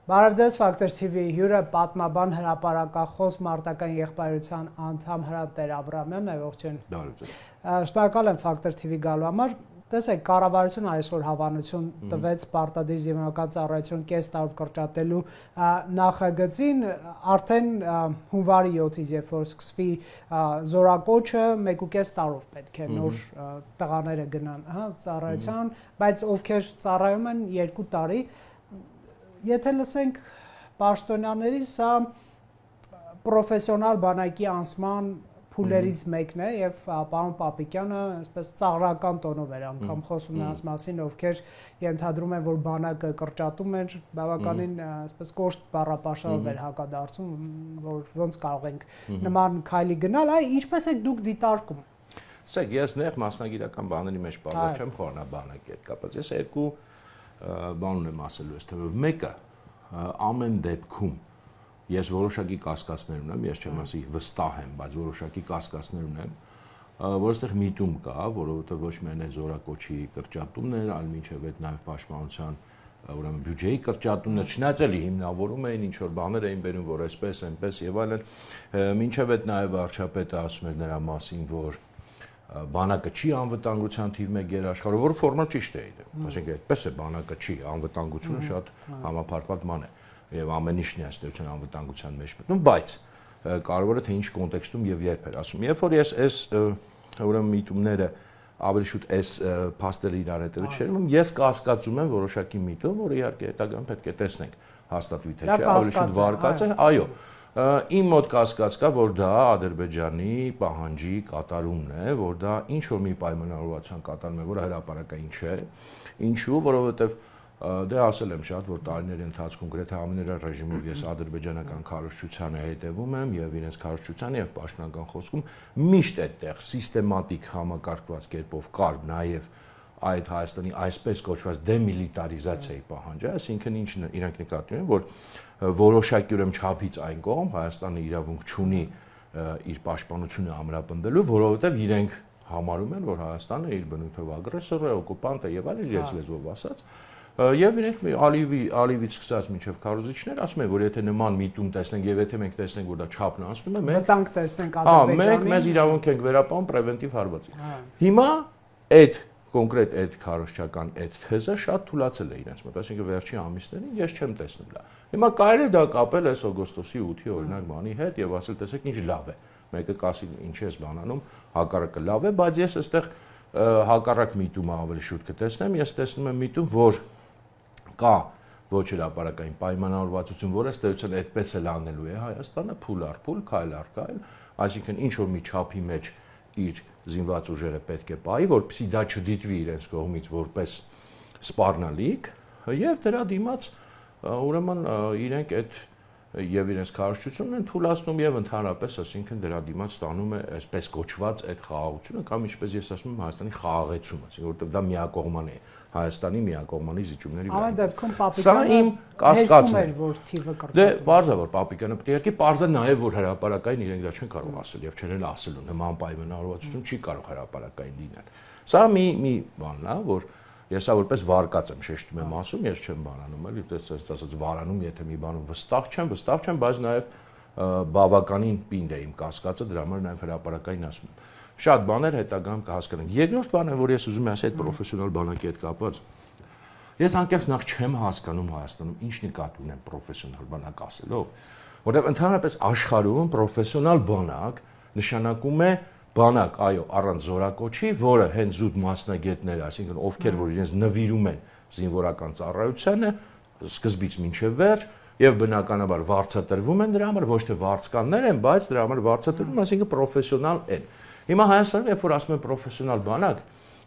Բարև ձեզ, Ֆակտոր TV հյուրը պատմաբան հրապարակախոս մարտական եղբայրության անդամ Հրանտ Տեր-Աբրահամյանն է, ողջույն։ Բարև ձեզ։ Շնորհակալ եմ Ֆակտոր TV գալու համար։ Տեսեք, կառավարությունը այսօր հավանություն տվեց պարտադիր զինվորական ծառայություն կես տարով կրճատելու նախագծին, արդեն հունվարի 7-ից, երբ որ սկսվի զորակոչը, 1.5 տարով պետք է նոր տղաները գնան, ծառայության, բայց ովքեր ծառայում են 2 տարի, եթե լսենք պաշտոնյաների, սա պրոֆեսիոնալ բանակի անցման փուլերից մեկն է եւ պարոն Պապիկյանը այսպես ծաղրական տոնով էր անգամ խոսում նրանց մասին, ովքեր ենթադրում են, որ բանակը կրճատում էր, բավականին այսպես կոշտ բառապաշարով էր հակադարձում, որ ոնց կարող ենք նման քայլի գնալ, այ ինչպես եք դուք դիտարկում։ Սեք, ես նեղ մասնագիտական բաների մեջ բարձր չեմ խորնա բանակի հետ կապված։ Ես երկու բան ունեմ ասելու ես թվով։ Մեկը ամեն դեպքում ես որոշակի կասկածներ ունեմ, ես չեմ ասի վստահ եմ, բայց որոշակի կասկածներ ունեմ, որ այստեղ միտում կա, որովհետև ոչ միայն է զորակոչի կրճատումն էր, այլ մինչև այդ նաև պաշտպանության ուրեմն բյուջեի կրճատումն էր, չնայած էլի հիմնավորում էին ինչ որ բաներ էին բերում, որ այսպես, այնպես եւ այլն, մինչև այդ նաև վարչապետը ասում էր նրա մասին, որ բանակը չի անվտանգության թիվ 1 երաշխարհում, որ ֆորմալ ճիշտ է իր։ Այսինքն այդպես է, բանակը չի, անվտանգությունը շատ համապարփակ բան է եւ ամեն ինչն է ըստեյության անվտանգության մեջ մտնում, բայց կարևորը թե ինչ կոնտեքստում եւ երբ էր ասում։ Երբ որ ես այս ուրեմն միտումները ավելի շուտ այս փաստերը իրար հետ չերում, ես կասկածում եմ որոշակի միտում, որ իհարկե հետագայում պետք է տեսնենք հաստատվի թե չէ, ավելի շուտ վարկած է, այո։ Իմ մոտ կասկած կա, որ դա Ադրբեջանի պահանջի կատարումն է, որ դա ինչ որ մի պայմանավորվածության կատարում է, որը հրապարակային չէ։ Ինչու, որովհետեւ դե ասել եմ շատ, որ տարիների ընթացքում գրեթե ամեներա ռեժիմով ես ադրբեջանական քարոզչությանը հետևում եմ եւ իրենց քարոզչությանը եւ պաշտպանական խոսքում միշտ այդտեղ սիստեմատիկ համակարգված կերպով կար նաեւ այդ Հայաստանի այսպես կոչված դեմիլիտարիզացիայի պահանջը, այսինքն ինչն իրանք նկատի ունեն, որ որոշակի ուրեմն չափից այն կողմ Հայաստանը իրավունք չունի իր պաշտպանությունը ամրապնդելու, որովհետեւ իրենք համարում են, որ Հայաստանը իր բնույթով ագրեսոր է, օկուպանտ է եւ այլն իրենց լեզվով ասած, եւ իրենք Ալիևից սկսած մինչեւ քարոզիչներ ասում են, որ եթե նման միտում տեսնենք եւ եթե մենք տեսնենք, որ դա չափն անցնում է, մենք վտանգ տեսնենք Ադրբեջանին, մենք մեզ իրավունք ենք վերապահում պրևենտիվ հարվածի։ Հիմա այդ կոնկրետ այդ քարոզչական այդ թեզը շատ թուլացել է իրենց մոտ, այսինքն վերջին ամիսներին ես չեմ տեսնում դա։ Հիմա կարելի է դա կապել այս օգոստոսի 8-ի օրինակ բանի հետ եւ ասել, տեսեք ինչ լավ է։ Մեկը կասի ինչ ես բանանում, հակառակը լավ է, բայց ես այստեղ հակառակ միտումը ավելի շուտ կտեսնեմ, ես տեսնում եմ միտում, որ կա ոչ հրապարակային պայմանավորվածություն, որը ըստեյության այդպես էլ անելու է Հայաստանը փուլ առ փուլ, քայլ առ քայլ, այսինքն ինչ որ մի չափի մեջ իր զինված ուժերը պետք է պահի, որպեսզի դա չդիտվի իրենց կողմից որպես սպառնալիք, եւ դրա դիմաց ուրեմն իրենք այդ եւ իրենց քարոզչությունն են թույլատնում եւ ընդհանրապես, այսինքն դրա դիմաց ստանում է այսպես կոչված այդ խաղաղությունը կամ ինչպես ես ասում եմ Հայաստանի խաղաղեցումը, որովհետեւ դա միակողմանի է Հայաստանի միակողմանի զիջումների վրա։ Ամեն դեպքում Պապիկյանը սա իմ կասկածն է, որ թիվը կրճատվում։ Դե բարձր որ Պապիկյանը պետք է երկի բարձր նաեւ որ հրապարակային իրենք դա չեն կարող ասել եւ չեն էլ ասելու նման պայմանավորվածություն չի կարող հրապարակային լինել։ Սա մի բանն է, որ ես որպես վարկած եմ շեշտում եմ ասում, ես չեմ բանանում, էլի ասած վարանում, եթե մի բանում վստահ չեմ, բայց նաեւ բավականին պինդ է իմ կասկածը, դրա համար նաեւ հրապարակային ասում եմ։ Շատ բաներ հետագայում կհասկանանք։ Երկրորդ բանը, որ ես ուզում եմ ասել այդ պրոֆեսիոնալ բանակի հետ կապված, ես անկեղծ նախ չեմ հասկանում Հայաստանում ինչ նկատի ունեն պրոֆեսիոնալ բանակ ասելով, որովհետեւ ընդհանրապես աշխարհում պրոֆեսիոնալ բանակ նշանակում է բանակ, այո, առանց զորակոչի, որը հենց զուտ մասնագետներ, այսինքն ովքեր որ իրենց նվիրում են զինվորական ծառայությանը, սկզբից մինչև վերջ, եւ բնականաբար վարձատրվում են դրա համար, ոչ թե վարձկաններ են, բայց դրա համար վարձատրվում, այսինքն պրոֆեսիոնալ են։ Հիմա Հայաստանում, երբ որ ասում են պրոֆեսիոնալ բանակ,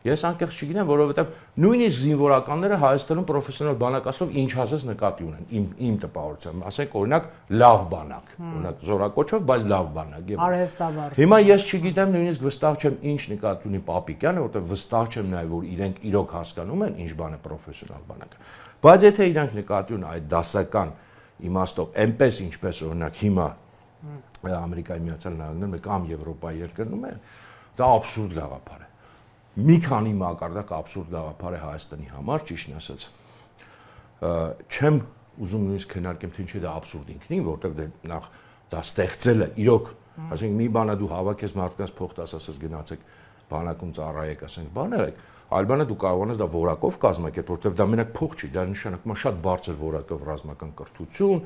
ես անկեղծ չգիտեմ, որովհետեւ նույնիսկ զինվորականները Հայաստանում պրոֆեսիոնալ բանակ ասելով ինչ ասես նկատի ունեն, իմ տպավորությամբ, ասենք օրինակ լավ բանակ, օրինակ զորակոչով, բայց լավ բանակ եւ արհեստավար։ Հիմա ես չգիտեմ, նույնիսկ վստահ չեմ ինչ նկատի ունի Պապիկյանը, որովհետեւ վստահ չեմ նաեւ որ իրենք իրոք հասկանում են ինչ բան է պրոֆեսիոնալ բանակը։ Բայց եթե իրանք նկատի ունեն այդ դասական իմաստով, այնպես ինչպես օրինակ հիմա Ամերիկայի Միացյալ Նահանգներում կամ Եվրոպայի երկրներում է, դա աբսուրդ գաղափար է։ Մի քանի մակարդակ աբսուրդ գաղափար է Հայաստանի համար, ճիշտն ասած։ Չեմ ուզում նույնիսկ քննարկեմ, թե ինչի դա աբսուրդ ինքնին, որտեղ նախ դա ստեղծելը իրոք, ասենք մի բանա դու հավաքես մարդկանց փող տաս, ասես գնացեք բանակում ծառայեք, ասենք բաներ եք, այլ բանը դու կարողանաս դա որակով կազմակերպել, որտեղ դա մենակ փող չի, դա նշանակում է շատ բարձր որակով ռազմական կրթություն,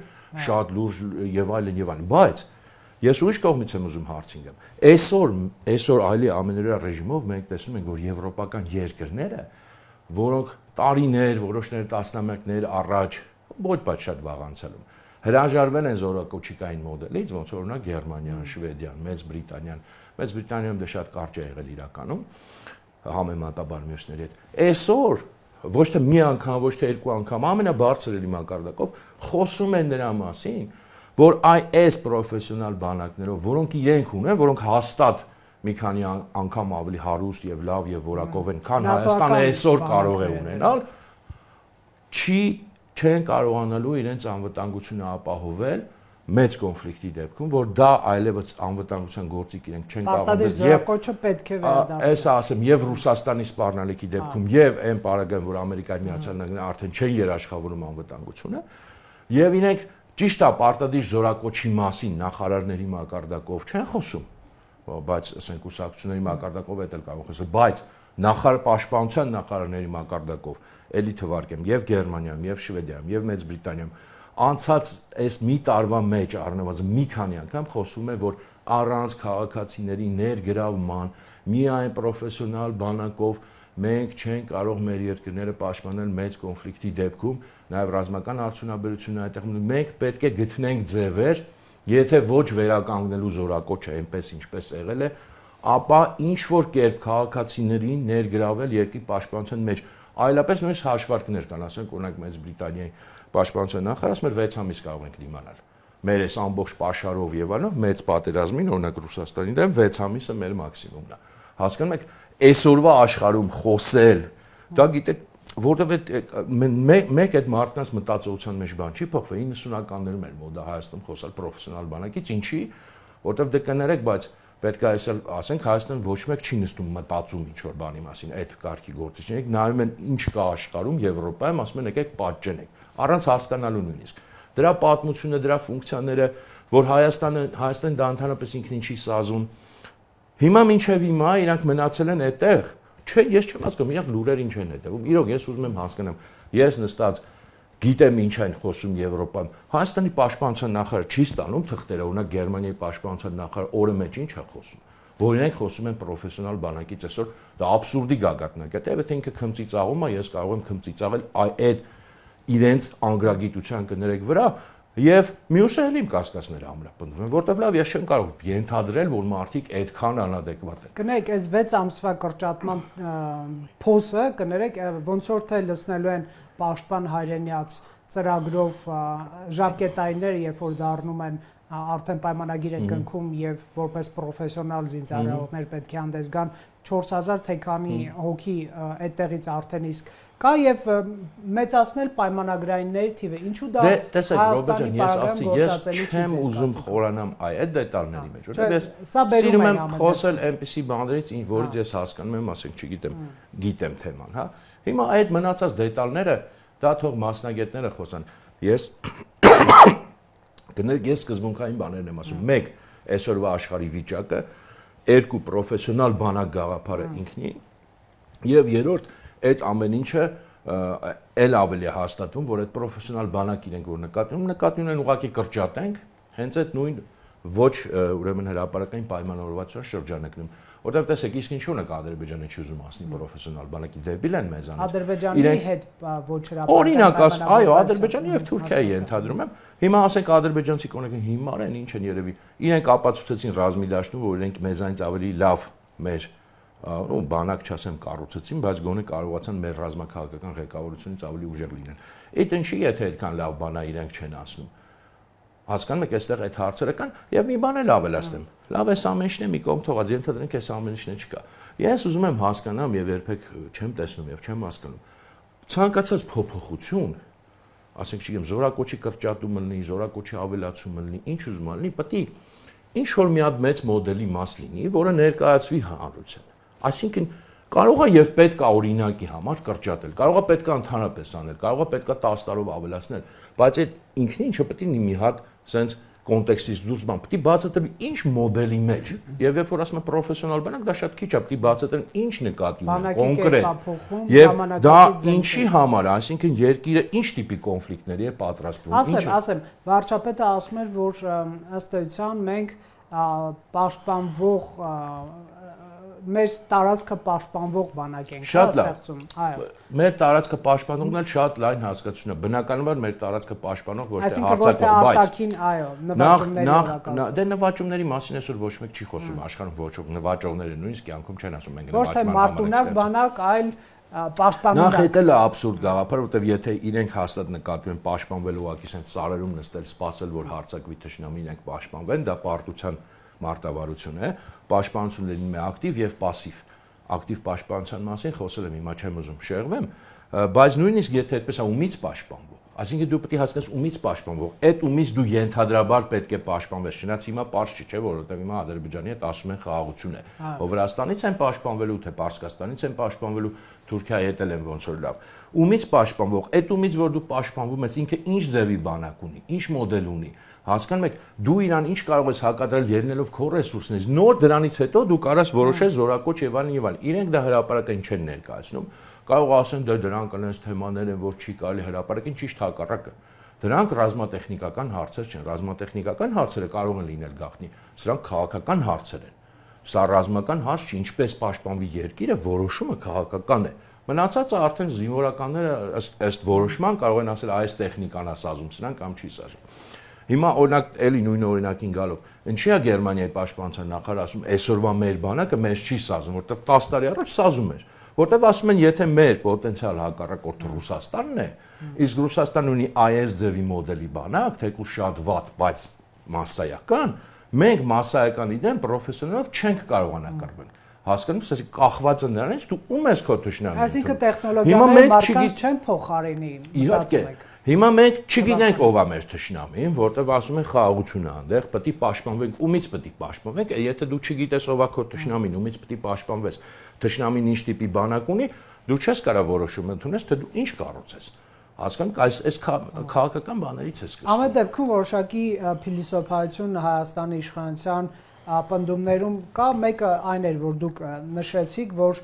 շատ լուրջ եւ այլն, բայց ես ուրիշ կողմից եմ ուզում հարցին գամ։ Այսօր այլի ամենօրյա ռեժիմով մենք տեսնում ենք, որ եվրոպական երկրները, որոնք տարիներ, որոշներ տասնամյակներ առաջ ոչ բայց շատ վաղ անցյալում հրաժարվել են զորակոչիկային մոդելից, ոնց որ օրինակ Գերմանիան, Շվեդիան, Մեծ Բրիտանիայում դա շատ կարճ է եղել իրականում, համեմատաբար մյուսների հետ։ Այսօր ոչ թե մի անգամ, ոչ թե երկու անգամ, ամենաբարձրելի մակարդակով խոսում են նրա մասին, որ այս պրոֆեսիոնալ բանակներով, որոնք իրենք ունեն, որոնք հաստատ մի քանի անգամ ավելի հարուստ եւ լավ եւ որակով են, քան Հայաստանը այսօր կարող է ունենալ, չեն կարողանալու իրենց անվտանգությունը ապահովել մեծ կոնֆլիկտի դեպքում, որ դա այլևս անվտանգության գործիք իրենք չեն կարողանում եւ կոչը պետք է վերադարձնել։ Այս ասեմ, եւ Ռուսաստանի սպառնալիքի դեպքում, եւ այն պարագայում, որ Ամերիկայի Միացյալ Նահանգները արդեն չեն երաշխավորում անվտանգությունը, եւ իրենք ճիշտ է պարտադիր զորակոչի մասին նախարարների մակարդակով չեն խոսում, բայց ասենք կուսակցությունների մակարդակով էլ կարող խոսել, բայց պաշտպանության նախարարների մակարդակով էլի թվարկեմ եւ Գերմանիայում, եւ Շվեդիայում, եւ Մեծ Բրիտանիայում անցած այս մի տարվա մեջ առնվազն մի քանի անգամ խոսում է, որ առանց քաղաքացիների ներգրավման միայն պրոֆեսիոնալ բանակով մենք չենք կարող մեր երկրները պաշտպանել մեծ կոնֆլիկտի դեպքում, նաև ռազմական արդյունաբերությունը այդտեղ մենք պետք է գտնենք ձևեր, եթե ոչ վերականգնելու զորակոչը այնպես ինչպես եղել է, ապա ինչ որ կերպ քաղաքացիներին ներգրավել երկրի պաշտպանության մեջ, այլապես նույնիսկ հաշվարկներ կան, ասենք օրինակ Մեծ Բրիտանիայի պաշտպանության նախարարը ասում էր 6 ամիս կարող ենք դիմանալ։ Մեր այս ամբողջ պաշարով եւ այլնով մեծ պատերազմին, օրինակ Ռուսաստանի դեմ 6 ամիսը մեր մաքսիմումն է։ Հասկանում եք, այսօրվա աշխարհում խոսել, դա գիտեք, որովհետեւ մեկ այդ մարդկանց մտածողության մեջ բան չի փոխվել 90-ականներում էր մոդա Հայաստանում խոսալ պրոֆեսիոնալ բանակից, ինչի, որովհետեւ դե կներեք, բայց պետք է այսօր ասենք Հայաստանում ոչ մեկ չի նստում մտածում ինչ որ բանի մասին, այդ կարգի գործիչներք նայում են ինչ կա աշխարհում, Եվրոպայում, ասում են եկեք պատճենենք, առանց հասկանալու նույնիսկ։ Դրա պատմությունը, դրա ֆունկցիաները, որ Հայաստանը դա ընդհանրապես ինքնին չի սազում։ Հիմա մինչև հիմա իրանք մնացել են այդտեղ։ Չէ, ես չեմ հասկանում, իրանք լուրերին չեն հետևում։ Իրոք ես ուզում եմ հասկանամ, ես նստած գիտեմ ինչ են խոսում Եվրոպայում։ Հայաստանի պաշտպանության նախարարը չի ստանում թղթերը, օրինակ Գերմանիայի պաշտպանության նախարարը օրը մեջ ինչ է խոսում։ Որ իրենք խոսում են պրոֆեսիոնալ բանակից այսօր, դա աբսուրդի գագաթնակետ է, եթե ինքը քմծիծաղում է, ես կարող եմ քմծիծաղել այդ իրենց անգրագիտության կներեք վրա, եւ մյուսը էլ իմ կասկածները ամրապնդվում են, որտեվ լավ ես չեմ կարող ենթադրել, որ մարդիկ այդքան անադեկվատ են։ Կներեք, այս 6 ամսվա կրճատման փոսը, կներեք, ոնց որ թե լցնելու են պաշտպան հայրենիաց ծրագրով ժամկետայինները, երբ որ դառնում են արդեն պայմանագիր են կնքում եւ որպես պրոֆեսիոնալ զինծառայողներ պետք է հանդես գան 4000 թե քանի հոգի այդտեղից արդեն իսկ կա եւ մեծացնել պայմանագրայինների թիվը ինչու դա տեսեք Ռոբերտ ջան ես ասի ես չեմ ուզում խորանամ այդ դետալների մեջ որտեղ ես սիրում եմ խոսել այնպիսի բաներից որից ես հասկանում եմ ասենք չգիտեմ գիտեմ թեման հա հիմա այդ մնացած դետալները դա թող մասնագետները խոսան ես կներեք ես սկզբունքային բաներն եմ ասում մեկ այսօրվա աշխարհի վիճակը երկու պրոֆեսիոնալ բանակ գաղափարը ինքնին եւ երրորդ այդ ամեն ինչը էլ ավելի հաստատվում, որ այդ պրոֆեսիոնալ բանակ իրենք որ նկատի ունեն ուղղակի կրճատենք, հենց այդ նույն ոչ ուրեմն հրապարակային պայմանավորվածության շրջանակներում, որտեղ տեսեք, իսկ ինչու նկա Ադրբեջանը չի ուզում ասնի պրոֆեսիոնալ բանակի դեպիլ են մեզանից։ Ադրբեջանի հետ ոչ հրապարակային օրինակ, այո, Ադրբեջանի եւ Թուրքիայի ենթադրում եմ։ Հիմա ասենք ադրբեջանցի կոնեկին հիմար են, ինչ են երևի։ Իրենք ապացուցեցին ռազմի դաշտում, որ իրենք մեզանից ավելի լավ մեր ու բանակ չասեմ կառուցեցին, բայց գոնե կարողացան մեր ռազմաքաղաքական ղեկավարությունից ավելի ուժեղ լինեն։ Այդ ինչի եթե այդքան լավ բանա իրենք չեն ասնում։ Հասկանում եք, այստեղ այդ հարցերը կան եւ մի բան էլ ավելացնեմ։ Լավ էս ամեն ինչն է մի կողմ թողած, ենթադրենք էս ամեն ինչն չկա։ Ես ուզում եմ հասկանամ եւ երբեք չեմ տեսնում եւ չեմ հասկանում։ Ցանկացած փոփոխություն, ասենք չգիտեմ, զորակոչի կրճատումը լինի, զորակոչի ավելացումը լինի, ինչ ուզում լինի, պետք է ինչ որ մի հատ մեծ մոդելի մաս լինի, որը ներկայացվի հանրությանը։ Այսինքն Կարող է եւ պետք է օրինակի համար կրճատել, կարող է պետք է ընդհանրապես անել, կարող է պետք է 10 տարով ավելացնել, բայց այդ ինքնին ինչը պետք է մի հատ sense կոնտեքստից դուրս բան, պետք է բացատրվի ինչ մոդելի մեջ։ Եվ երբ որ ասում եմ պրոֆեսիոնալ բանակ, դա շատ քիչ է, պետք է բացատրեն ինչ նկատի ունեն, կոնկրետ։ Եվ դա ինչի համար, այսինքն երկիրը ինչ տիպի կոնֆլիկտների է պատրաստվում, Ասեմ, վարչապետը ասում էր, որ ըստ էության մենք պաշտպանվող մեր տարածքը պաշտպանվող բանակ ենք ստեղծում, այո։ Մեր տարածքը պաշտպանողն էլ շատ լայն հասկացություն է։ Բնականաբար մեր տարածքը պաշտպանող ոչ թե հարձակվող, բայց դե նվաճումների մասին այսօր ոչ մեկ չի խոսում, աշխարհում ոչ ոք նվաճողները նույնիսկ կյանքում չեն ասում մենք նվաճման։ Ոչ թե մարտունակ բանակ, այլ պաշտպանում։ Նախ էտել է աբսուրդ գաղափար, որտեղ եթե իրենք հաստատ նկատում են պաշտպանվել ուղղակի sense ծառերում նստել, սпасել, որ հարձակվի թշնամին, իրենք պաշտպանվեն, դա պարտության մարտավարություն է, պաշտպանություն լինի մի ակտիվ եւ пассив։ Ակտիվ պաշտպանության մասին խոսել եմ, հիմա չեմ ուզում շեղվեմ, բայց նույնիսկ եթե այդպես է ումից պաշտպանվող, այսինքն դու պետք է հասկանաս ումից պաշտպանվող, այդ ումից դու ենթադրաբար պետք է պաշտպանվես, չնայած հիմա պարզ չի, չէ, որովհետեւ հիմա Ադրբեջանի հետ ասում են խաղաղություն է, ով Վրաստանից են պաշտպանվելու, թե Պարսկաստանից են պաշտպանվելու, Թուրքիայի հետ են ոնց որ լավ։ Ումից պաշտպանվող, այդ ումից որ դու պաշտպանվում ես, ինքը ինչ ձևի բանակ ունի, ինչ մոդել ունի, հասկանում եք, դու իրան ինչ կարող ես հակադրել ելնելով քո ռեսուրսներից, նոր դրանից հետո դու կարաս որոշես զորակոչ եւ այլն եւ այլն։ Իրենք դա հրապարակային չեն ներկայացնում, կարող ասեն դե դրանք այնպես թեմաներ են, որ չի կարելի հրապարակել, ճիշտ հակառակը։ Դրանք ռազմատեխնիկական հարցեր չեն, ռազմատեխնիկական հարցերը կարող են լինել գաղտնի, սրանք քաղաքական հարցեր են։ Սա ռազմական հարց չի, ինչպես պաշտպանվի երկիրը, որոշումը քաղաքական է։ Մնացածը արդեն զինվորականները ըստ որոշման կարող են ասել այս տեխնիկան է սազում սրան կամ չի սազում։ Հիմա օրինակ էլի նույն օրինակին գալով, ինչի է Գերմանիայի պաշտպանության նախարարը ասում, այսօրվա մեր բանակը մեզ չի սազում, որտեղ 10 տարի առաջ սազում էր, որտեղ ասում են, եթե մեր պոտենցիալ հակառակորդը Ռուսաստանն է, իսկ Ռուսաստանն ունի այս ձևի մոդելի բանակ, թեկուզ շատ վատ, բայց մասսայական, մենք մասսայականի դեմ պրոֆեսիոնալով չենք կարողանա կռվել։ Հասկանում ես, կախված է նրանից, դու ում ես քո թշնամին։ Այսինքն տեխնոլոգիաները մարդկանց չեն փոխարինի։ Իհարկե։ Հիմա մենք չգիտենք ով է մեր թշնամին, որտեղ ասում են խաղաղություն է այնտեղ, պետք է պաշտպանվենք, ումից պետք է պաշտպանվենք, եթե դու չգիտես ով է քո թշնամին, ումից պետք է պաշտպանվես։ Թշնամին ինչ տիպի բանակ ունի, դու չես կարող որոշում ընդունես, թե դու ինչ կառուցես։ Հասկանք, այս քաղաքական բաներից է սկսվում։ Ամեն դեպքում որոշակի փիլիսոփայություն Հայաստանի իշխանության պնդումներում կա, մեկը այն էր, որ դուք նշեցիք, որ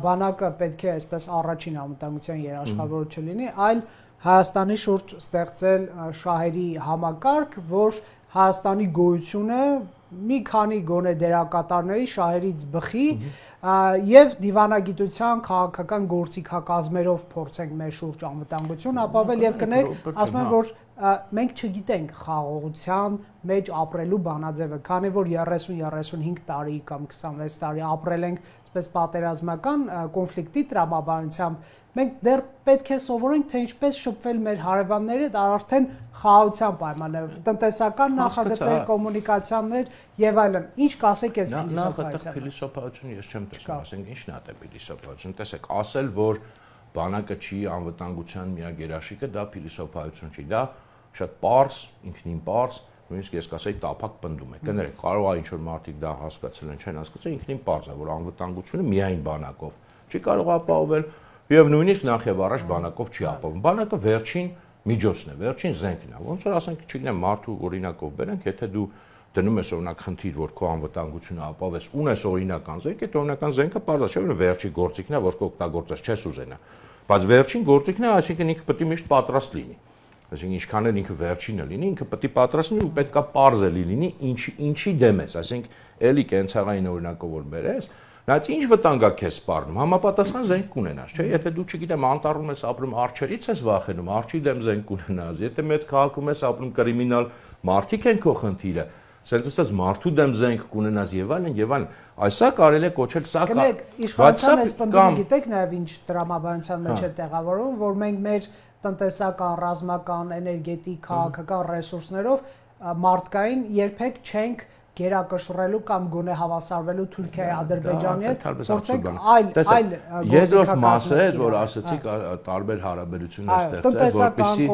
բանակը պետք է այսպես առաջին անվտանգության երաշխավորը չլինի, այլ Հայաստանի շուրջ ստեղծել շահերի համակարգ, որ Հայաստանի գոյությունը մի քանի գոնե դերակատարների շահերից բխի եւ դիվանագիտության քաղաքական գործիքակազմերով փորձենք մեր շուրջ անվտանգություն ապավել եւ կնեք, ասում են, որ մենք չգիտենք խաղաղության մեջ ապրելու բանաձևը, քանի որ 30-35 տարի կամ 26 տարի ապրել ենք այսպես պատերազմական կոնֆլիկտի տրամաբանությամբ, մենք դեռ պետք է սովորենք, թե ինչպես շփվել մեր հարևանների հետ արդեն խաղաղության պայմաններով, տնտեսական նախագծեր, կոմունիկացիաներ եւ այլն։ Ինչ կասեք այս փիլիսոփայության։ Փիլիսոփայություն ես չեմ տեսնում, ասենք ինչն է դա փիլիսոփայություն։ Տեսեք, ասել, որ բանակը չի անվտանգության միակ երաշխիքը, դա փիլիսոփայություն չի, դա շատ պարզ, ինքնին պարզ, նույնիսկ ես կասեի տափակ պնդում է։ Կներեք, կարող է ինչ որ մարդիկ դա հասկացել են, չեն հասկացել, ինքնին պարզ է, որ անվտանգությունը միայն բանակով չի կարող ապահովել եւ նույնիսկ նախ եւ առաջ բանակով չի ապահովում։ Բանակը վերջին միջոցն է, վերջին զենքն է։ Ոնց որ ասենք, չգիտեմ, մարդու օրինակով բերենք, եթե դու դնում ես օրինակ խնդիր, որ քո անվտանգությունը ապահովես, ունես օրինական զենք, այդ օրինական զենքը պարզ է, չէ՞ վերջի գործիքն է, որ կօգտագործես, չես ուզենա։ Բայց վերջին գործիքն է, այսինքն ինքը պետք է միշտ պատրաստ լինի։ Այսինքն ինչքան էլ ինքը վերջինը լինի, ինքը պետք է պատրաստ լինի ու պետքա պարզ լինի, ինչի դեմ ես, այսինքն էլի կենցաղային օրինակով որ բերես, նայած ինչ վտանգ է քեզ սպառնում, համապատասխան զենք կունենաս, չէ՞, եթե դու չգիտեմ անտառում ես ապրում, արջերից ես վախենում, արջի դեմ զենք կունենաս, եթե մեծ քաղաքում ես ապրում, կրիմինալ մարդիկ են քո խնդիրը, ասենց ասած մարդու դեմ զենք կունենաս եւ այլն, այսա կարելի է կոչել սա իշխանության այս պնդումը գիտեք նաեւ ինչ դրամաբանության մեջ է տեղավորվում, որ մենք մեր տնտեսական, ռազմական, էներգետիկ, քաղաքական ռեսուրսներով մարդկային երբեք չենք գերակշռելու կամ գոնե հավասարվելու Թուրքիայի, Ադրբեջանի հետ, փորձենք այլ երկրորդ մասը է, որ ասացիք տարբեր հարաբերություններ ստեղծել, որպեսզի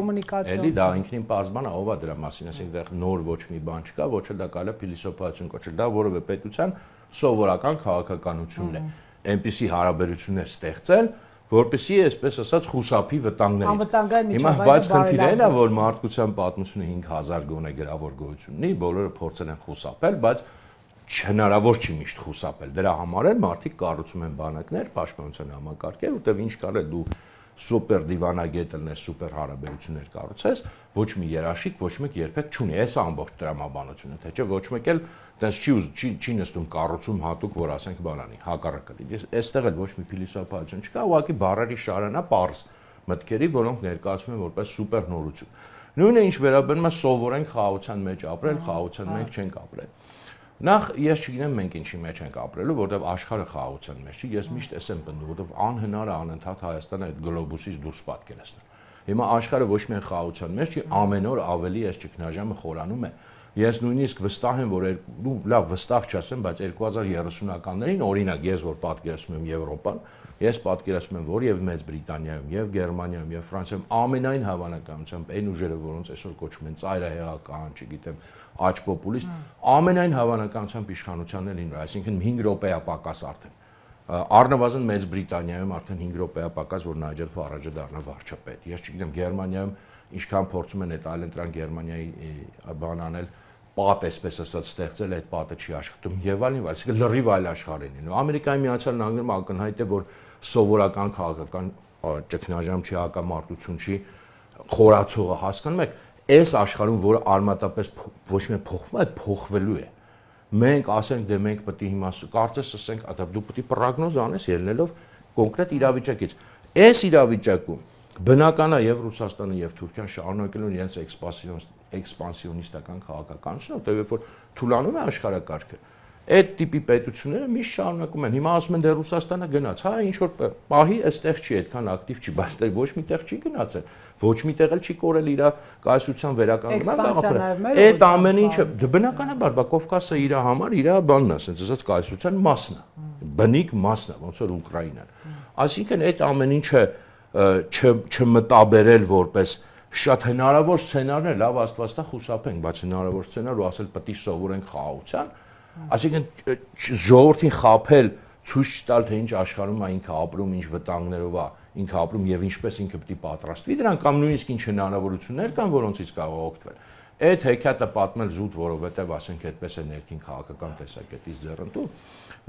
էլի դա ինքնին պարզ բան է, ով է դրա մասին, ասենք դեռ նոր ոչ մի բան չկա, ոչ էլ դա կարելի է փիլիսոփայություն կոչել, դա որևէ պետության սովորական քաղաքականությունն է։ այնպիսի հարաբերություններ ստեղծել, որպեսզի այսպես ասած խուսափի վտանգներից։ Հիմա բայց խնդիրը այն է, որ մարդկության պատմությունը 5000 գոնե գրավոր գոյություն ունի, բոլորը փորձել են խուսափել, բայց հնարավոր չի միշտ խուսափել։ Դրա համար էլ մարդիկ կառուցում են բանակներ, պաշտպանության համակարգեր, որտեղ ինչ կար է դու սուպեր դիվանագետ լնես, սուպեր հարաբերություններ կառուցես, ոչ մի երաշխիք, ոչ մեկ երբեք չունի։ Այս ամբողջ տրամաբանությունը, թե չէ ոչ մեկ էլ տես չի նստում կառուցում հատուկ, որ ասենք բանանի, հակառակը լինի։ Այստեղ էլ ոչ մի փիլիսոփայություն չկա, ուղղակի բառերի շարանա պարզ մտքերի, որոնք ներկայացում են որպես սուպեր նորություն։ Նույնը ինչ վերաբերում է սովորենք խաղաղության մեջ ապրել, խաղաղության մեջ չենք ապրել։ Նախ ես չգիտեմ մենք ինչի մեջ ենք ապրելու, որտեղ աշխարհը խաղաղության մեջ չի, ես միշտ էս եմ պնդում, որտեղ անհնար է անընդհատ Հայաստանը այդ գլոբուսից դուրս պատկերացնել։ Հիմա աշխարհը ոչ միայն խաղաղության մեջ չի, ամեն օր ավելի այս ճգնաժամը խորանում է։ Ես նույնիսկ վստահ եմ, որ լավ վստահ չասեմ, բայց 2030-ականներին օրինակ ես որ պատկերացնում եմ Եվրոպան, ես պատկերացնում եմ, որ եւ Մեծ Բրիտանիայում, եւ Գերմանիայում, եւ Ֆրանսիայում ամենայն հավանականությամբ այն ուժերը, որոնց այսօր կոչում են ծայրահեղական, չգիտեմ, աջ պոպուլիստ, ամենայն հավանականությամբ իշխանությանն լինում, այսինքն 5 րոպեա պակաս արդեն։ Առնվազն Մեծ Բրիտանիայում արդեն 5 րոպեա պակաս, որ Նայջել Ֆարաջը դառնա վարչապետ։ Ես չգիտեմ Գերմանիայում ինչքան փորձում են այդ այլընտրանք Գերմանիայի բան անել, պատ այսպես ասած ստեղծել, այդ պատը չի աշխատում եւ այլն, այսինքն լրիվ այլ աշխարհին է։ Ամերիկայի Միացյալ Նահանգներում ակնհայտ է, որ սովորական քաղաքական ճգնաժամ չի, հակամարտություն չի, խորացողը հասկանում եք, այս աշխարհում, որը արմատապես ոչ միայն փոխվում է, փոխվելու է։ Մենք ասենք, դե մենք պետք է հիմա կարծես ասենք, դու պետք է պրոգնոզ անես ելնելով կոնկրետ իրավիճակից։ Այս իրավիճակում բնական է եւ Ռուսաստանը եւ Թուրքիան շարունակելու են իրենց էքսպանսիոնիստական քաղաքականությունը, որտեղ որ թուլանում է աշխարհակարգը, այդ տիպի պետությունները միշտ շարունակում են։ Հիմա ասում են դե Ռուսաստանը գնաց, հա, ինչ որ պահի այստեղ չի, այդքան ակտիվ չի, բայց դե ոչ միտեղ չի գնացել, ոչ միտեղ էլ չի կորել իր կայսրության վերականգնումը։ Այդ ամեն ինչը բնականաբար Կովկասը իր համար իր բանն է, ասենց ասած կայսրության մասն է, բնիկ մասն է, ոնց որ Ուկրաինան։ Այսինքն այդ ամեն ինչը չմտաբերել որպես շատ հնարավոր սցենարներ, լավ Աստված տա խուսափենք, բայց հնարավոր սցենար ու ասել պետք է սովորենք խաղաղության, այսինքն ժողովրդին խաբել, ցույց տալ թե ինչ աշխարհում է ինքը ապրում, ինչ վտանգներով է ինքը ապրում եւ ինչպես ինքը պետք է պատրաստվի դրան կամ նույնիսկ ինչ հնարավորություններ կան, որոնցից կարող օգտվել։ Այդ հեքիաթը պատմել զուտ, որովհետեւ ասենք այդպես է ներքին քաղաքական տեսակետից ձեռնտու։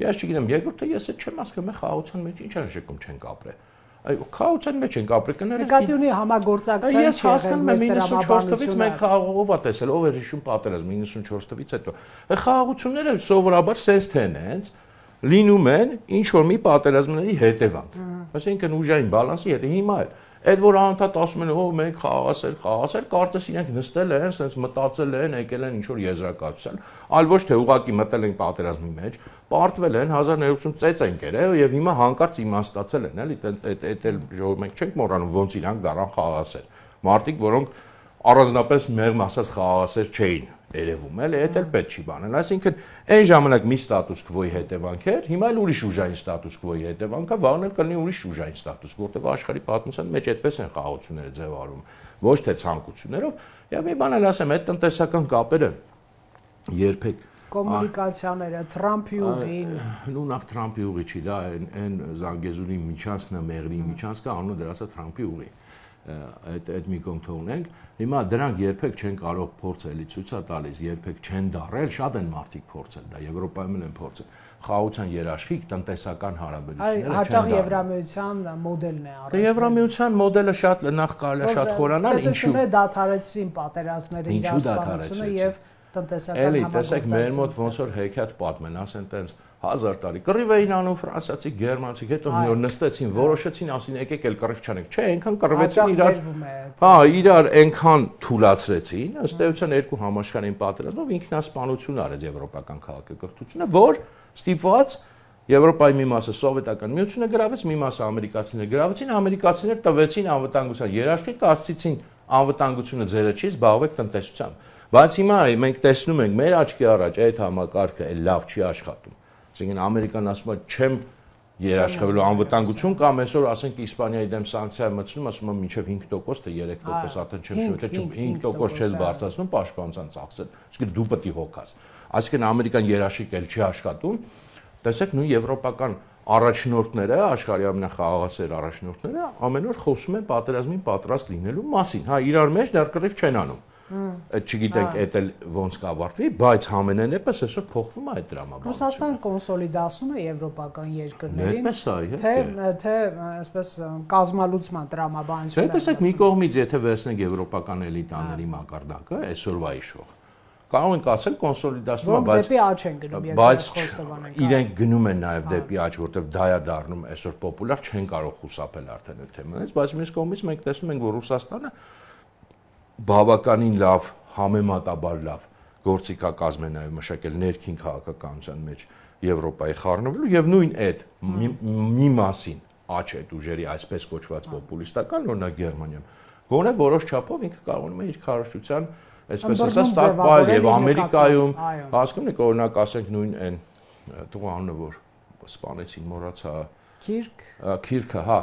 Ես չգիտեմ, երկրորդը ես էլ չեմ ասում, մենք խաղաղության մեջ ինչ անշեկում չենք ապրել։ Խաղաղության մեջ ենք ապրել կներեք։ Նկատի ունի համագործակցային ես հասկանում եմ 94 թվականից մենք խաղաղով է տեսել, ով էր հիշում պատերազմը 94 թվականից հետո։ Խաղաղությունները սովորաբար sense թե են հենց լինում են ինչ որ մի պատերազմների հետևանք։ Այսինքն ուժային բալանսի հետ հիմա էլ այդ որ անընդհատ ասում են, ո մենք խաղաղասեր, կարծես իրենք նստել են, ասենց մտածել են, եկել են ինչ որ եզրակացության, այլ ոչ թե ուղղակի մտել են պատերազմի մեջ, պարտվել են 1980 ծեծ են կերել եւ հիմա հանկարծ իմաստացել են, էլի, այդ էլ ժողով մենք չենք մոռանում ոնց իրանք դառան խաղաղասեր։ Մարդիկ, որոնք առանձնապես մեղմ ասած խաղաղասեր չէին երևում, էլի, այդ էլ պետք չի բանել։ Այսինքն այն ժամանակ մի ստատուս քվոյի հետևանք էր, հիմա էլ ուրիշ ուժային ստատուս քվոյի հետևանք է, վաղն էլ կլինի ուրիշ ուժային ստատուս, որտեղ աշխարհի պատմության մեջ այդպես են խաղաղությունները ձևավորվում, ոչ թե ցանկություններով։ Եվ մի բան էլ ասեմ, այդ տնտեսական կապերը երբեք կոմունիկացիաները Թրամփի ուղին, նու նախ Թրամփի ուղի չի, դա այն Զանգեզուրի միջանցքն է, Մեղրի միջանցքը, անունը դրած է Թրամփի ուղի։ Այդ մի կողմ թողնենք, հիմա դրանք երբեք չեն կարող փորձել, ցույց է տալիս, երբեք չեն դարել, շատ են մարդիկ փորձել, դա Եվրոպայում են փորձել։ Խաղաղության երաշխիք տնտեսական հարաբերությունները հաճախ Եվրամիության մոդելն է առել։ Եվրամիության մոդելը շատ նախ կարելի է շատ խորանալ, ինչու դադարեցրին պատերազմները իրականությունը եւ տնտեսական համագործակցությունը։ Էլի, տեսեք, մեր մոտ ոնց որ հեքիաթ պատմեն, ասեն տենց 1000 տարի կռիվ էին անում ֆրանսիացի, գերմանցի, հետո մի օր նստեցին, որոշեցին, ասին եկեք էլ կռիվ չանենք։ Չէ, այնքան կռվեցին իրար։ Հա, իրար այնքան թուլացրեցին, ըստ էության երկու համաշխարհային պատերազմով ինքնասպանություն արեց եվրոպական քաղաքակրթությունը, որ ստիպված Եվրոպայի մի մասը սովետական միությունը գրավեց, մի մասը ամերիկացիները գրավեցին, ամերիկացիները տվեցին անվտանգության երաշխիք, ասցին անվտանգությունը ձերը չի, զբաղվեք տնտեսությամբ։ Բայց հիմա մենք տեսնում ենք մեր աչքի առաջ այդ համակարգը էլ լավ չի աշխատում։ Այսինքն Ամերիկան ասում է չեմ երաշխավորելու անվտանգություն կամ այսօր ասենք Իսպանիայի դեմ սանկցիա մտցնում, ասում է մինչև 5% թե 3% արդեն չեմ շուտ, թե 5% չես բարձրացնում պաշտպանության ծախսը։ Այսինքն դու պետք է հոգաս։ Այսինքն Ամերիկան երաշխիք էլ չի աշխատում։ Տեսեք նույն եվրոպական առաջնորդները, աշխարհի ամենախաղաղասեր առաջնորդները ամեն օր խոսում են պատերազմին պատրաստ լինելու մասին։ Հա, իրար մեջ դեռ կռիվ չեն անում։ Այդ չգիտենք էդ էլ ոնց կավարտվի, բայց համենայնպես այսօր փոխվում է այդ դրամաբանությունը։ Ռուսաստան կոնսոլիդացնում է եվրոպական երկրներին, թե այսպես կազմալուծման դրամաբանությունը։ Դե տեսեք, մի կողմից եթե վերցնենք եվրոպական էլիտաների մակարդակը, այսօրվա իշխող, կարող ենք ասել կոնսոլիդացնում, բայց իրենք գնում են նաև դեպի աճ, որտեղ դա է դառնում այսօր պոպուլար, չեն կարող խուսափել արդեն այդ թեմանից, բայց մյուս կողմից մենք տեսնում ենք, որ Ռուսաստանը բավականին լավ, համեմատաբար լավ գործիքակազմ է նաև մշակել ներքին քաղաքականության մեջ Եվրոպայի խառնվելու եւ նույն այդ մի մասին աճ այդ ուժերի այսպես կոչված պոպուլիստական, օրինակ Գերմանիան, գոնե որոշ չափով ինքը կարողանում է իր քարոզչության այսպես ասած տակպալ եւ Ամերիկայում, հասկանում եք, օրինակ ասենք նույն այն տղա անունը որ սպանեցին, մոռացա, Քիրքը, հա,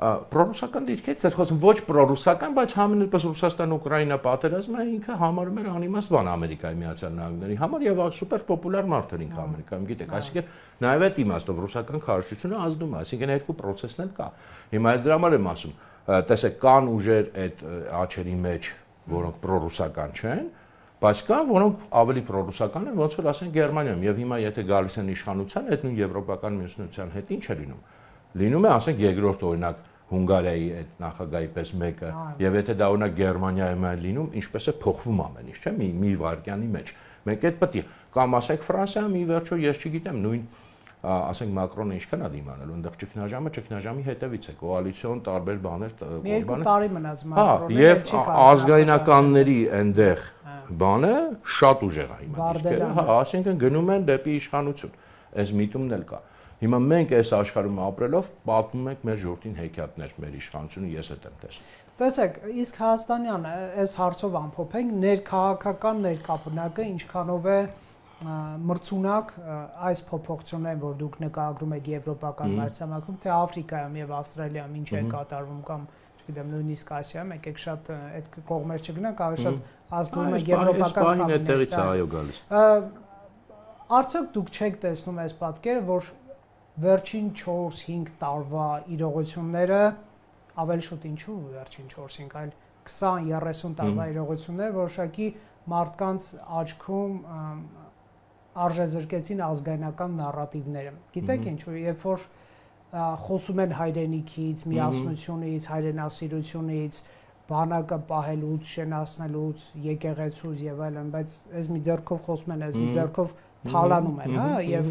պրոռուսական դիրքից էր խոսում, ոչ պրոռուսական, բայց համենայնպես Ռուսաստան-Ուկրաինա պատերազմը ինքը համարում էր անիմաստ բան Ամերիկայի Միացյալ Նահանգների համար եւ սուպեր պոպուլար մարդ էր ինքը Ամերիկայում, գիտեք, այսինքն նաեւ այդ իմաստով ռուսական քարոզչությունը ազդում է, այսինքն երկու պրոցեսն էլ կա։ Հիմա այս դրա համար եմ ասում, տեսեք, կան ուժեր այդ աչերի մեջ, որոնք պրոռուսական չեն, բայց կան, որոնք ավելի պրոռուսական են, ոնց որ ասենք Գերմանիայում, եւ հիմա եթե գալիս են իշխանության, այդ նույն եվրոպական միասնության հետ ինչ է լինում։ Լինում է, ասենք, երկրորդ օրինակ Հունգարիայի այդ նախագահի պես մեկը, եւ եթե դա օրինակ Գերմանիայում է լինում, ինչպես է փոխվում ամեն ինչ, չէ՞, մի վարկյանի մեջ։ Մենք այդ պետք է կամ ասենք Ֆրանսիայում ի վերջո ես չգիտեմ, նույն ասենք Մակրոնը ինչքան է դիմանալու, այնտեղ ճգնաժամի հետևից է, կոալիցիոն տարբեր բաներ, երկու տարի մնաց Մակրոնը, եւ ազգայնականների այնտեղ բանը շատ ուժեղ է հիմա։ Հա, ասենքն գնում են դեպի իշխանություն։ Այս միտումն էլ կա։ Հիմա մենք այս աշխարհում ապրելով պատմում ենք մեր ժողովրդին հեքիաթներ, մեր իշխանությունը ես այդ եմ տեսնում։ Տեսեք, իսկ Հայաստանյան այս հարցով ամփոփենք ներքաղաքական ներկապնակը ինչքանով է մրցունակ այս փոփոխություններին, որ դուք նկարագրում եք եվրոպական մայրցամաքում, թե Աֆրիկայում եւ Ավստրալիայում ինչ է կատարվում կամ չգիտեմ նույնիսկ Ասիայում, եկեք շատ այդ կողմեր չգնանք, ավելի շատ ազդում է եվրոպական այդտեղից է այո գալիս։ Արդյոք դուք չեք տեսնում այս պատկերը, որ վերջին 4-5 տարվա իրողությունները ավելի շուտ ինչու վերջին 4-5, այլ 20-30 տարվա իրողությունները որոշակի մարդկանց աչքում արժեզրկեցին ազգայնական նարատիվները։ Գիտեք ինչու, երբ որ խոսում են հայրենիքից, միասնությունից, հայրենասիրությունից, բանակը պահելուց, շենացնելուց, եկեղեցուց եւ այլն, բայց այս մի ձեռքով խոսում են, այս մի ձեռքով թալանում են, հա, եւ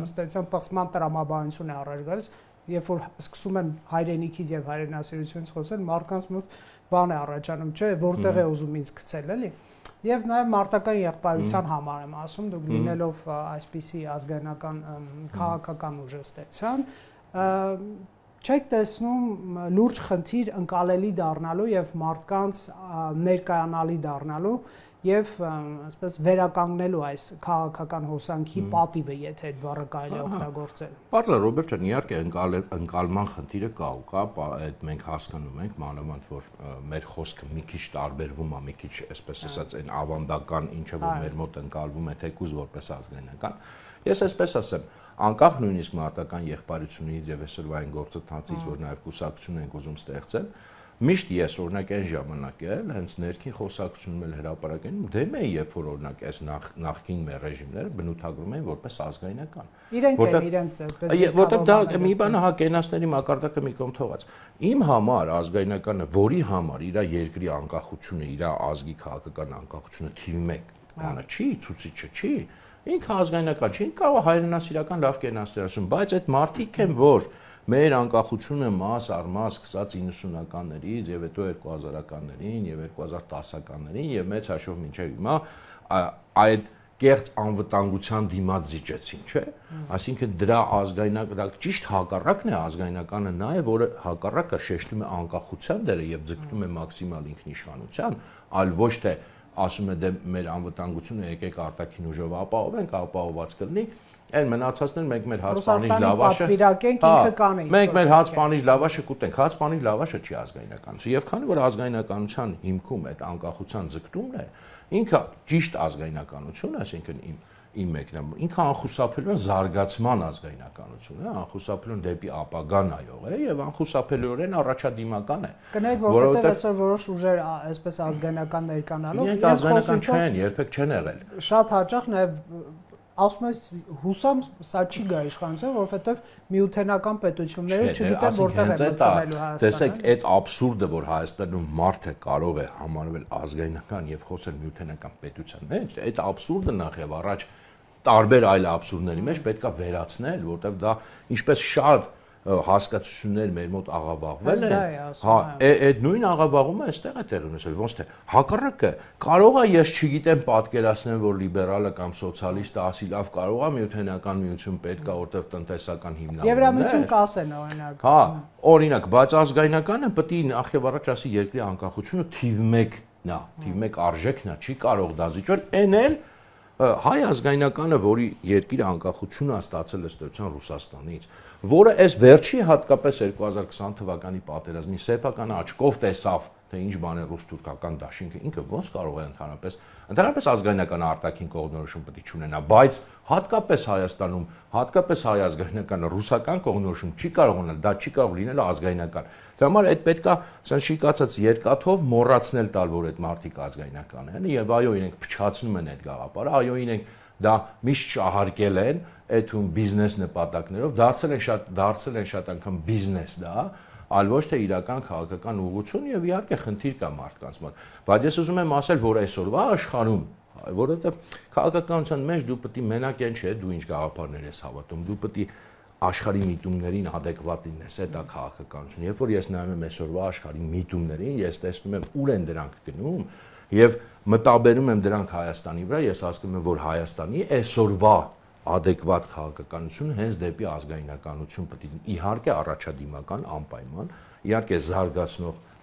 ըստ էության պղծման տրամաբանություն է առաջ գալիս, երբ որ սկսում են հայրենիքից եւ հայրենասիրությունից խոսել, մարդկանց մոտ բան է առաջանում, չէ, որտեղ է ուզում ինձ գցել, էլի։ Եվ նաեւ մարտական եղբայրության համար եմ ասում, դուք լինելով այսպիսի ազգայնական քաղաքական ուժստեղծության, չեք տեսնում լուրջ խնդիր ընկալելի դառնալու եւ մարդկանց ներկայանալի դառնալու եւ այսպես վերականգնելու այս քաղաքական հոսանքի պատիվը, եթե այդ բառը կարելի է օգտագործել։ Պարզ է, Ռոբերտ ջան, իհարկե ընկալման խնդիրը կա ու կա, այդ մենք հասկանում ենք, մանավանդ որ մեր խոսքը մի քիչ տարբերվում է, մի քիչ այսպես ասած այն ավանդական ինչը որ մեր մոտ ընկալվում է թեկուզ որպես ազգայնական։ Ես այսպես ասեմ, անկախ նույնիսկ մարտական եղբայրությունից եւ այսօրվա այն գործընթացից, որ նաեւ կուսակցություն ենք ուզում ստեղծել, միշտ ես օրինակ այն ժամանակ էլ հենց ներքին խոսակցությունում էլ հրապարակենում դեմ էի, երբ որ օրինակ այս նախկին մեր ռեժիմները բնութագրում էին որպես ազգայնական։ Իրենք են իրենց որտեղ դա մի բանը հա կենասների մակարդակը մի կողմ թողած։ Իմ համար ազգայնականը, որի համար իր երկրի անկախությունը, իր ազգի քաղաքական անկախությունը թիվ 1 բանը չի, ցուցիչը չի, ինքը ազգայնական չի, ինքը կարող է հայրենասիրական լավ կենասներ ասում, բայց այդ մարդիկ են, որ մեր անկախությունը մաս առ մաս սկսած 90-ականներից եւ հետո 2000-ականներին եւ 2010-ականներին եւ մեծ հաշվով մինչեւ հիմա այդ կեղծ անվտանգության դիմաց զիջեցին, չէ՞։ Այսինքն դրա ազգայնակ, դա ճիշտ հակառակն է ազգայնականը նա է, որը հակառակը շեշտում է անկախության դերը եւ ձգտում է մաքսիմալ ինքնիշխանության, այլ ոչ թե ասում է դե մեր անվտանգությունը եկեք արտաքին ուժով ապահովենք, ապահովված կլինի, այն մնացածն մենք մեր հացպանիժ լավաշը պատվիրակենք ինքը կանենք։ Մենք մեր հացպանիժ լավաշը կուտենք, հացպանիժ լավաշը չի ազգայնականություն։ Եվ քանի որ ազգայնականության հիմքում այդ անկախության ձգտումն է, ինքը ճիշտ ազգայնականություն, այսինքն իմ մեկնաբան։ Ինքը անխուսափելիորեն զարգացման ազգայնականություն է, անխուսափելիորեն դեպի ապագա նայող է եւ անխուսափելիորեն առաջադիմական է։ Կներեք, որովհետեւ այսօր որոշ ուժեր այսպես ազգայնական ներկանալով իրենք ազգայնական չեն, երբեք չեն եղել։ Շատ հաճախ նաեւ ասում ես հուսամ սա չի գա իշխանության, որովհետեւ միութենական պետությունները չգիտեն որտեղ են մտցնելու Հայաստանը։ Տեսեք, այդ աբսուրդը, որ Հայաստանում մարդը կարող է համարվել ազգայնական եւ խոսել միութենական պետության մեջ, այդ աբսուրդը նախ եւ առաջ տարբեր այլ աբսուրդների մեջ պետքա վերացնել, որտեղ դա ինչպես շատ հասկացություններ մեր մոտ աղավաղվել են։ Հա, այդ նույն աղավաղումը այստեղ է տեղի ունեցել, ոնց թե հակառակը կարող է ես չգիտեմ պատկերացնել, որ լիբերալը կամ սոցիալիստը ասի լավ կարող է միութենական միություն պետք է, որտեղ տնտեսական հիմնավորումն է։ Եվրամիություն կասեն օրինակ։ Հա, օրինակ, բայց ազգայնականը պետք է նախ եւ առաջ ասի երկրի անկախությունը թիվ 1-ն է, թիվ 1 արժեքն է, չի կարող դա զիջել, էնել հայ ազգայնականը, որի երկիրը անկախություն է ստացել ըստեյության Ռուսաստանից, որը այս վերջի հատկապես 2020 թվականի պատերազմի սեփական աչքով տեսավ, թե ինչ բան է ռուս-թուրքական դաշինքը, ինքը ոնց կարող է ընդհանրապես ազգայնական արտաքին կողմնորոշում պետք է չունենա, բայց հատկապես Հայաստանում, հատկապես հայ ազգայնականը ռուսական կողմնորոշում չի կարող ունենալ, դա չի կարող լինել ազգայնական։ Դրա համար այդ պետքա ասեն շիկացած երկաթով մոռացնել տալ, որ այդ մարդիկ ազգայնական են, եւ այո, իրենք փչացնում են այդ գաղափարը, այո, իրենք դա միշտ շահարկել են այդում բիզնես նպատակներով, դարձել են շատ անգամ բիզնես դա, այլ ոչ թե իրական քաղաքական ուղղություն եւ իհարկե խնդիր կա մարդկանց մոտ։ Բայց ես ուզում եմ ասել, որ այսօրվա աշխարհում, որովհետեւ քաղաքականության մեջ դու պետք է մենակ են չէ, դու ինչ գաղափարներ ես հավատում, դու պետք է աշխարհի միտումներին adekvat լինես, դա քաղաքականություն։ Երբ որ ես նայում եմ այսօրվա աշխարհի միտումներին, ես տեսնում եմ ուր են դրանք գնում եւ մտաբերում եմ դրանք Հայաստանի վրա, ես ասում եմ, որ Հայաստանի այսօրվա adekvat քաղաքականությունը հենց դեպի ազգայնականություն պետք է իհարկե առաջադիմական անպայման, իհարկե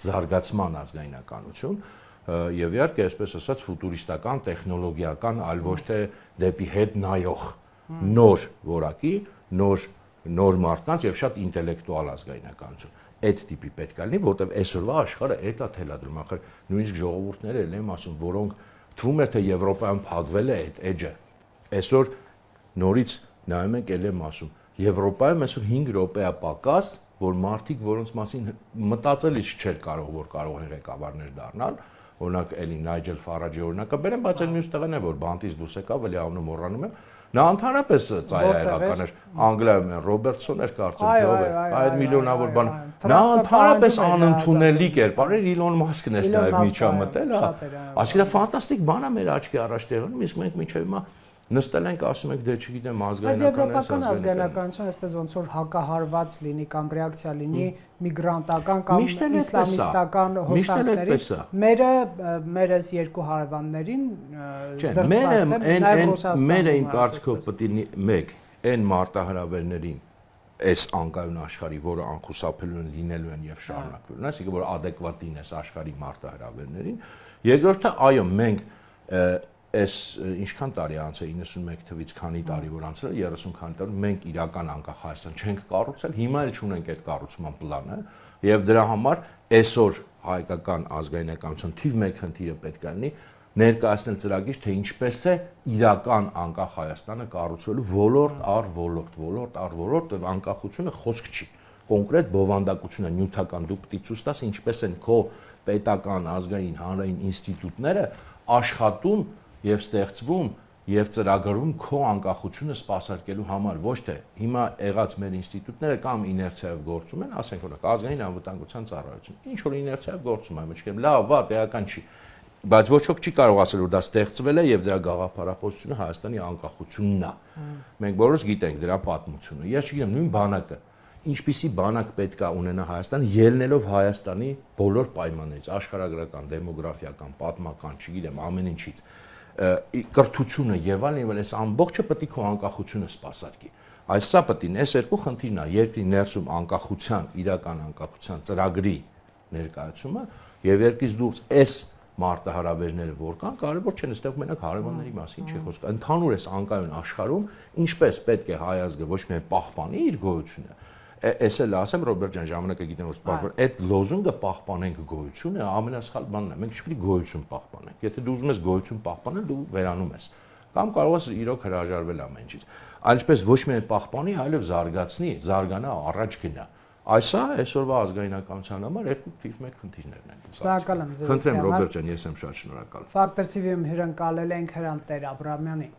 զարգացման ազգայնականություն եւ իհարկե այսպես ասած ֆուտուրիստական, տեխնոլոգիական, այլ ոչ թե դեպի հետ նայող նոր որակի, նոր մարդկանց եւ շատ ինտելեկտուալ ազգայնականություն։ Այդ տիպի պետք է լինի, որտեղ այսօրվա աշխարհը այդ է թելադրում, ախր նույնիսկ ժողովուրդները եմ ասում, որոնք թվում է թե Եվրոպայում փակվել է այդ էջը։ Այսօր նորից նայում ենք, ել եմ ասում, Եվրոպայում այսօր 5 րոպե է պակաս, որ մարդիկ, որոնց մասին մտածելից չէր կարող են ղեկավարներ դառնալ, օրինակ էլի Նայջել Ֆարաջի օրինակը բերեմ, բայց այն մյուս տեղն է, որ բանտից դուրս եկավ, էլի անունը մոռանում եմ, նա ընդհանրապես ծայրահեղական էր, Անգլիայում Ռոբերտսոն էր կարծեմ, այդ միլիոնավոր բան, նա ընդհանրապես անընդունելի կերպար էր, Իլոն Մասկն էր նաև միջամտել, այսինքն դա ֆանտաստիկ բան է մեր աչքի առաջ տեղում, իսկ մենք մինչև հիմա նստել ենք, ասում ենք, դե չգիտեմ, ազգայնական ազգայնականություն այսպես ոնց որ հակահարված լինի կամ ռեակցիա լինի միգրանտական կամ իսլամիստական հոսանքներից, մերս երկու հարևաններին դրդված է նաև Ռուսաստանը։ Մերը իմ կարծիքով պետք է մեկ այն մարտահրավերներին այս անկայուն աշխարհի, որը անխուսափելիորեն լինելու են եւ շարունակվելու են, այսինքն որ adekvat լինես աշխարհի մարտահրավերներին, երկրորդը այո, մենք այս ինչքան տարի անց է 91 թվից քանի տարի որ անցել է 30 քանի տարի մենք իրական անկախ Հայաստան չենք կառուցել, հիմա էլ չունենք այդ կառուցման պլանը եւ դրա համար այսօր հայկական ազգայնականության թիվ 1 խնդիրը պետք է լինի ներկայացնել ծրագիր, թե ինչպես է իրական անկախ Հայաստանը կառուցվելու ոլորտ առ ոլորտ եւ անկախությունը խոսք չի կոնկրետ բովանդակությունը նյութական դու պետք է ցույց տաս ինչպես են քո պետական ազգային հանրային ինստիտուտները աշխատում եւ ստեղծվում եւ ծրագրում քո անկախությունը սպասարկելու համար ոչ թե հիմա եղած մեր ինստիտուտները կամ իներցիայով գործում են, ասենք օրինակ ազգային անվտանգության ծառայություն, ինչ որ իներցիայով գործում է, ոչ լավ, վատ, էական չի, բայց ոչ ոք չի կարող ասել որ դա ստեղծվել է եւ դրա գաղափարախոսությունը Հայաստանի անկախությունն է։ Մենք բոլորս գիտենք դրա պատմությունը։ Ես չգիտեմ նույն բանակը ինչպիսի բանակ պետք է ունենա Հայաստան ելնելով Հայաստանի բոլոր պայմաններից, աշխարհագրական, դեմոգրաֆիական, պատմական, չգիտեմ, ամեն ինչից կրթությունը եւ այլն, այս ամբողջը պետք է քո անկախությունը սպասարկի։ Այս սա պետք է, այս երկու խնդիրն է, երկրի ներսում անկախության, իրական անկախության ծրագրի ներկայացումը եւ երկրից դուրս այս մարտահրավերները որ կան, կարևոր չեն, այստեղ մենակ հարևանների մասին չի խոսքը։ Ընդհանուր այս անկայուն աշխարհում ինչպես պետք է հայ ազգը ոչ միայն պահպանի իր գոյությունը, Ես էլ ասեմ Ռոբերտ ջան, ժամանակը գիտեմ որ սպառ, այդ լոզունգը պահպանենք գոյությունը ամենասխալ բանն է։ Մենք չպետք է գոյություն պահպանենք։ Եթե դու ուզում ես գոյություն պահպանել, դու վերանում ես։ կամ կարող ես իրոք հրաժարվել ամեն ինչից։ Այսպես ոչ միայն պահպանի, այլև զարգացնի, զարգանա, առաջ գնա։ Այսա այսօրվա ազգայնականության համար երկու թիվ 1 խնդիրներն են։ Շնորհակալ եմ ձեզ։ Խնդրեմ Ռոբերտ ջան, ես եմ շատ շնորհակալ։ Factor TV-ում հյուրընկալել ենք Հրանտ Տեր-Աբրամյանին։